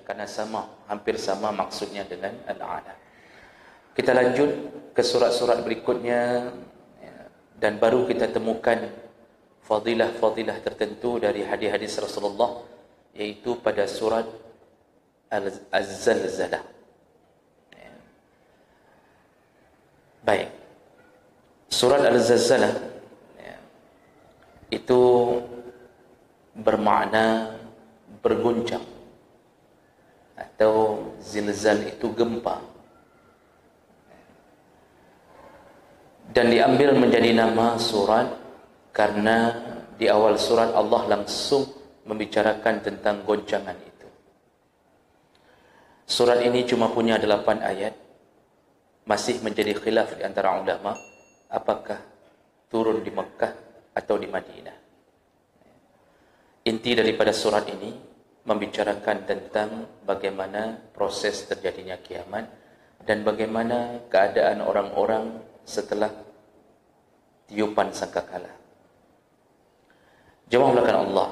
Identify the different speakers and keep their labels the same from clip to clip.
Speaker 1: karena hampir sama maksudnya dengan al-a'la. Kita lanjut ke surat-surat berikutnya, dan baru kita temukan fadilah-fadilah tertentu dari hadis-hadis Rasulullah, yaitu pada surat Az-Zalzalah. Baik, surat Al-Zalzalah itu bermakna berguncang, atau zilzal itu gempa, dan diambil menjadi nama surat karena di awal surat Allah langsung membicarakan tentang goncangan itu. Surat ini cuma punya 8 ayat. Masih menjadi khilaf di antara ulama apakah turun di Mekah atau di Madinah. Inti daripada surat ini membicarakan tentang bagaimana proses terjadinya kiamat dan bagaimana keadaan orang-orang setelah tiupan sangkakala. Jemaah belakang Allah,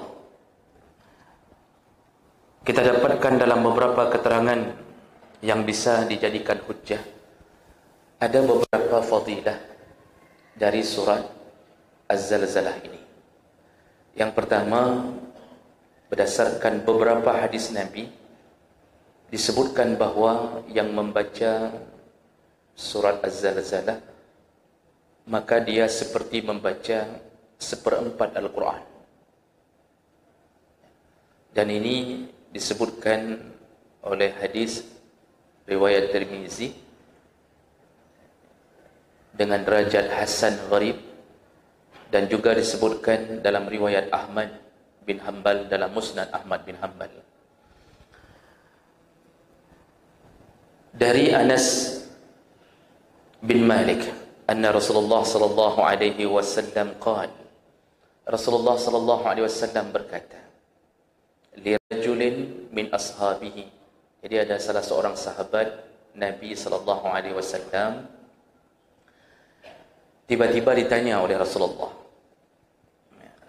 Speaker 1: kita dapatkan dalam beberapa keterangan yang bisa dijadikan hujjah, ada beberapa fadilah dari surat Az-Zalzalah ini. Yang pertama, berdasarkan beberapa hadis Nabi, disebutkan bahawa yang membaca surat Az-Zalzalah, maka dia seperti membaca 1/4 Al-Quran. Dan ini disebutkan oleh hadis riwayat Tirmizi dengan derajat hasan gharib, dan juga disebutkan dalam riwayat Ahmad bin Hanbal dalam Musnad Ahmad bin Hanbal. Dari Anas bin Malik anna Rasulullah sallallahu alaihi wasallam qala, Rasulullah sallallahu alaihi wasallam berkata, li rajulin min ashabihi. Jadi ada salah seorang sahabat Nabi sallallahu alaihi wasallam tiba-tiba ditanya oleh Rasulullah.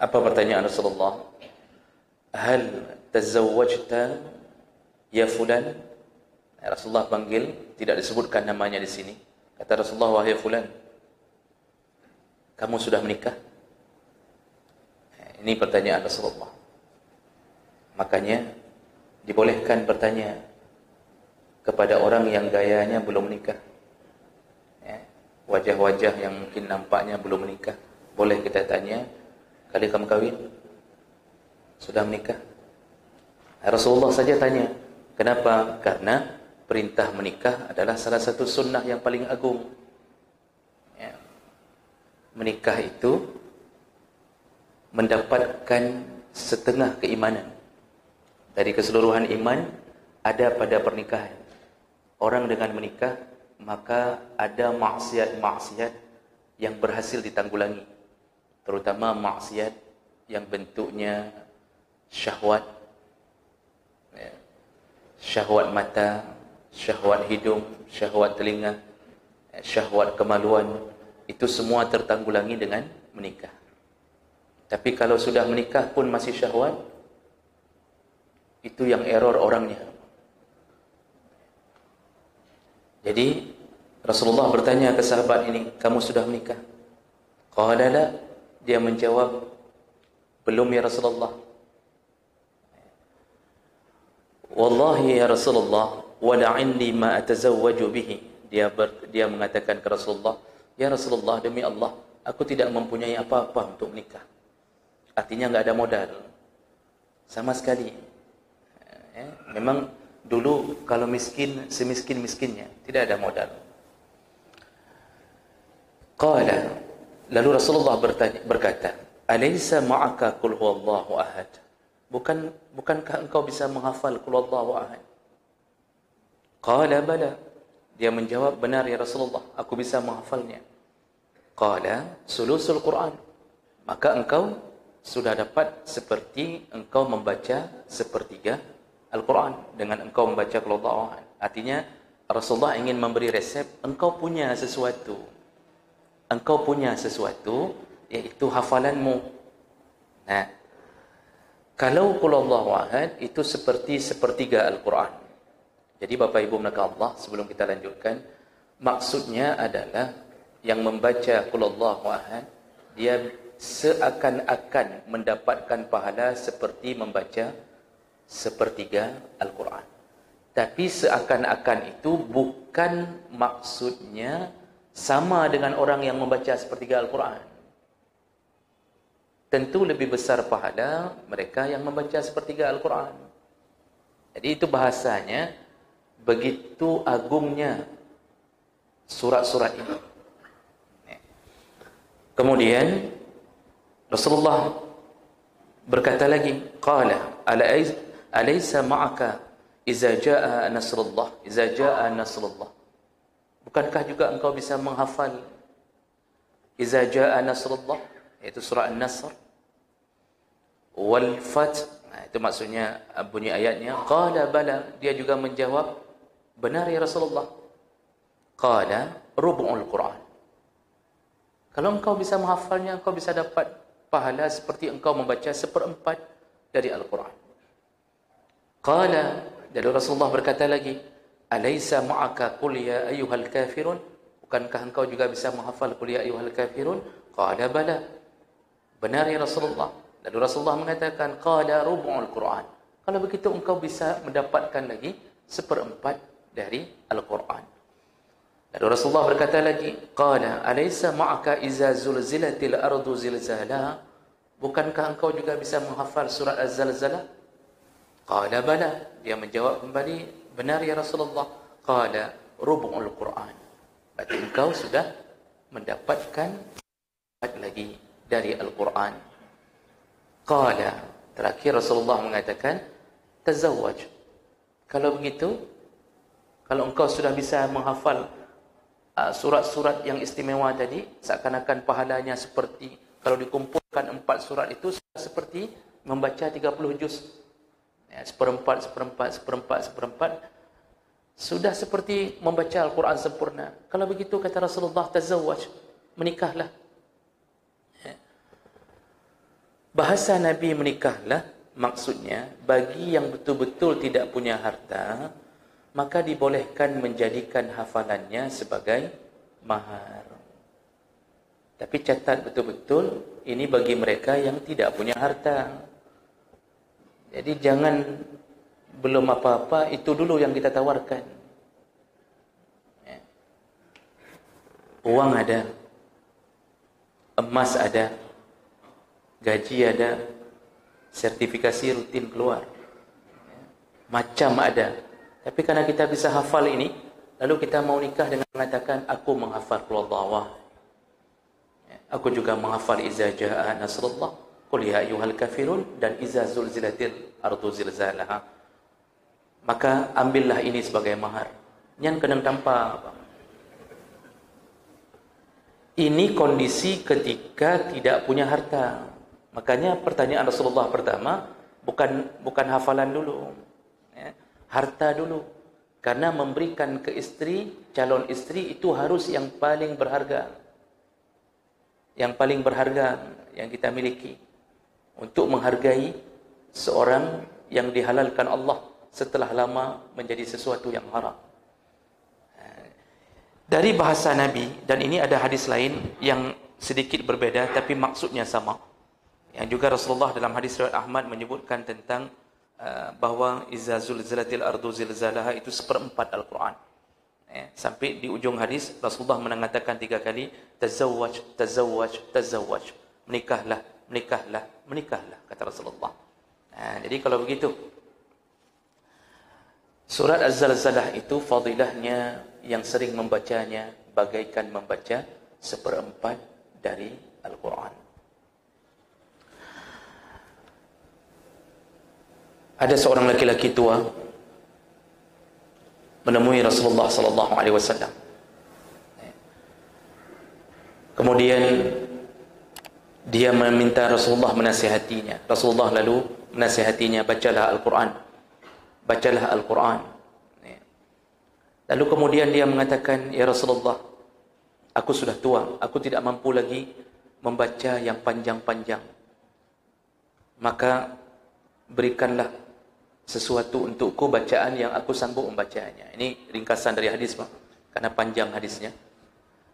Speaker 1: Apa pertanyaan Rasulullah? Hal tazawwajta ya fulan? Rasulullah panggil, tidak disebutkan namanya di sini. Kata Rasulullah, wahai fulan, kamu sudah menikah? Ini pertanyaan Rasulullah. Makanya dibolehkan bertanya kepada orang yang gayanya belum menikah. Wajah-wajah yang mungkin nampaknya belum menikah, boleh kita tanya, kali kamu kahwin? Sudah menikah? Rasulullah saja tanya. Kenapa? Karena perintah menikah adalah salah satu sunnah yang paling agung. Menikah itu mendapatkan setengah keimanan. Dari keseluruhan iman ada pada pernikahan. Orang dengan menikah, maka ada maksiat-maksiat yang berhasil ditanggulangi, terutama maksiat yang bentuknya syahwat, syahwat mata, syahwat hidung, syahwat telinga, syahwat kemaluan. Itu semua tertanggulangi dengan menikah. Tapi kalau sudah menikah pun masih syahwat, itu yang error orangnya. Jadi Rasulullah bertanya ke sahabat ini, kamu sudah menikah? Qala la, dia menjawab, belum ya Rasulullah. Wallahi ya Rasulullah, wala indi ma atazawwaju bihi. Dia mengatakan ke Rasulullah, ya Rasulullah, demi Allah, aku tidak mempunyai apa-apa untuk menikah. Artinya enggak ada modal sama sekali. Memang dulu kalau miskin, semiskin-miskinnya, tidak ada modal. Qala, lalu Rasulullah berkata, alaysa ma'aka qul huwallahu ahad? Bukankah engkau bisa menghafal qul huwallahu ahad? Qala bala. Dia menjawab, benar ya Rasulullah, aku bisa menghafalnya. Qala sulusul Quran. Maka engkau sudah dapat seperti engkau membaca sepertiga Al-Quran dengan engkau membaca qul huwallahu ahad. Artinya Rasulullah ingin memberi resep, engkau punya sesuatu. Engkau punya sesuatu, iaitu hafalanmu. Nah, Kalau qul huwallahu ahad itu seperti sepertiga Al-Quran. Jadi Bapak Ibu menakan Allah, sebelum kita lanjutkan, maksudnya adalah yang membaca qul huwallahu ahad, dia seakan-akan mendapatkan pahala seperti membaca sepertiga Al-Quran. Tapi seakan-akan itu bukan maksudnya sama dengan orang yang membaca sepertiga Al-Quran. Tentu lebih besar pahala mereka yang membaca sepertiga Al-Quran. Jadi itu bahasanya, begitu agungnya surat-surat ini. Kemudian Rasulullah berkata lagi, qala alaysa ma'aka iza jaa nasrullah, iza jaa nasrullah. Bukankah juga engkau bisa menghafal iza jaa nasrullah, yaitu surah An-Nasr, wal fath. Itu maksudnya bunyi ayatnya. Qala bala, dia juga menjawab, benar ya Rasulullah. Qala rubu'ul Quran. Kalau engkau bisa menghafalnya, engkau bisa dapat pahala seperti engkau membaca seperempat dari Al-Quran. Qala, jadi Rasulullah berkata lagi, alaysa ma'aka qul ya ayyuhal kafirun, bukankah engkau juga bisa menghafal qul ya ayyuhal kafirun? Qala bala, benar ya Rasulullah. Lalu Rasulullah mengatakan, qala rubu'ul Quran. Kalau begitu engkau bisa mendapatkan lagi seperempat dari Al-Quran. Lalu Rasulullah berkata lagi, qala alaysa ma'aka iza zulzilatil ardu zilzalaha, bukankah engkau juga bisa menghafal surat Az-Zalzalah? Qala bala, dia menjawab kembali, benar ya Rasulullah. Qala rubu'ul Quran, berarti engkau sudah mendapatkan lagi dari Al-Quran. Qala, terakhir Rasulullah mengatakan, tazawwaj. Kalau begitu, kalau engkau sudah bisa menghafal surat-surat yang istimewa tadi, seakan-akan pahalanya seperti kalau dikumpulkan 4 surat itu seperti membaca 30 juz. Ya, seperempat, sudah seperti membaca Al-Quran sempurna. Kalau begitu kata Rasulullah, tazawwaj, menikahlah. Ya. Bahasa Nabi menikahlah maksudnya bagi yang betul-betul tidak punya harta, maka dibolehkan menjadikan hafalannya sebagai mahar. Tapi catat betul-betul, ini bagi mereka yang tidak punya harta. Jadi jangan belum apa-apa, itu dulu yang kita tawarkan. Ya. Uang ada, emas ada, gaji ada, sertifikasi rutin keluar. Ya. Macam ada. Tapi karena kita bisa hafal ini, lalu kita mau nikah dengan mengatakan, aku menghafal qul huwallahu. Aku juga menghafal iza jaa nasrullah, qul ya ayyuhal kafirun, dan iza zulzilatil ardu zilzalaha. Maka ambillah ini sebagai mahar. Yang kena tanpa apa? Ini kondisi ketika tidak punya harta. Makanya pertanyaan Rasulullah pertama bukan hafalan dulu. Ya. Harta dulu. Karena memberikan ke istri, calon istri itu harus yang paling berharga. Yang paling berharga yang kita miliki. Untuk menghargai seorang yang dihalalkan Allah setelah lama menjadi sesuatu yang haram. Dari bahasa Nabi, dan ini ada hadis lain yang sedikit berbeda tapi maksudnya sama. Yang juga Rasulullah dalam hadis riwayat Ahmad menyebutkan tentang bahwa iza zulzilatil ardu zilzalaha itu seperempat Al-Quran. Sampai di ujung hadis Rasulullah mengatakan 3 kali, tazawwaj, tazawwaj, tazawwaj. Menikahlah, menikahlah, menikahlah, kata Rasulullah. Jadi kalau begitu, surat Az-Zalzalah itu fadilahnya yang sering membacanya bagaikan membaca seperempat dari Al-Quran. Ada seorang laki-laki tua menemui Rasulullah sallallahu alaihi wasallam. Kemudian dia meminta Rasulullah menasihatinya. Rasulullah lalu menasihatinya, bacalah Al-Quran. Bacalah Al-Quran. Lalu kemudian dia mengatakan, ya Rasulullah, aku sudah tua, aku tidak mampu lagi membaca yang panjang-panjang. Maka berikanlah sesuatu untukku bacaan yang aku sanggup membacanya. Ini ringkasan dari hadis, Pak, karena panjang hadisnya.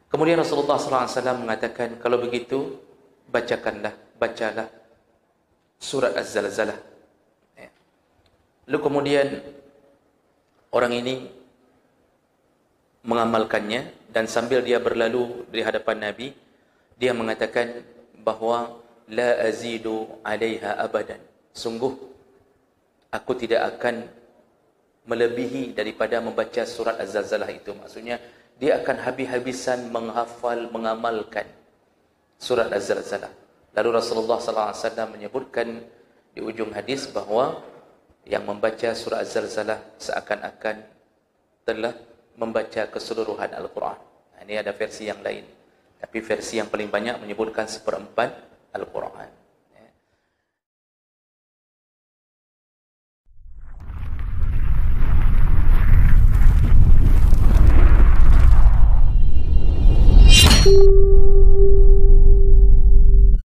Speaker 1: Kemudian Rasulullah SAW mengatakan, kalau begitu bacalah surat Az-Zalzalah. Ya. Lalu kemudian orang ini mengamalkannya, dan sambil dia berlalu di hadapan Nabi, dia mengatakan bahawa la azidu 'alaiha abadan. Sungguh aku tidak akan melebihi daripada membaca surat Az-Zalzalah itu. Maksudnya dia akan habis-habisan menghafal, mengamalkan surat Az-Zalzalah. Lalu Rasulullah SAW menyebutkan di ujung hadis bahawa yang membaca surah Az-Zalzalah seakan-akan telah membaca keseluruhan Al-Quran. Ini ada versi yang lain, tapi versi yang paling banyak menyebutkan 1/4 Al-Quran.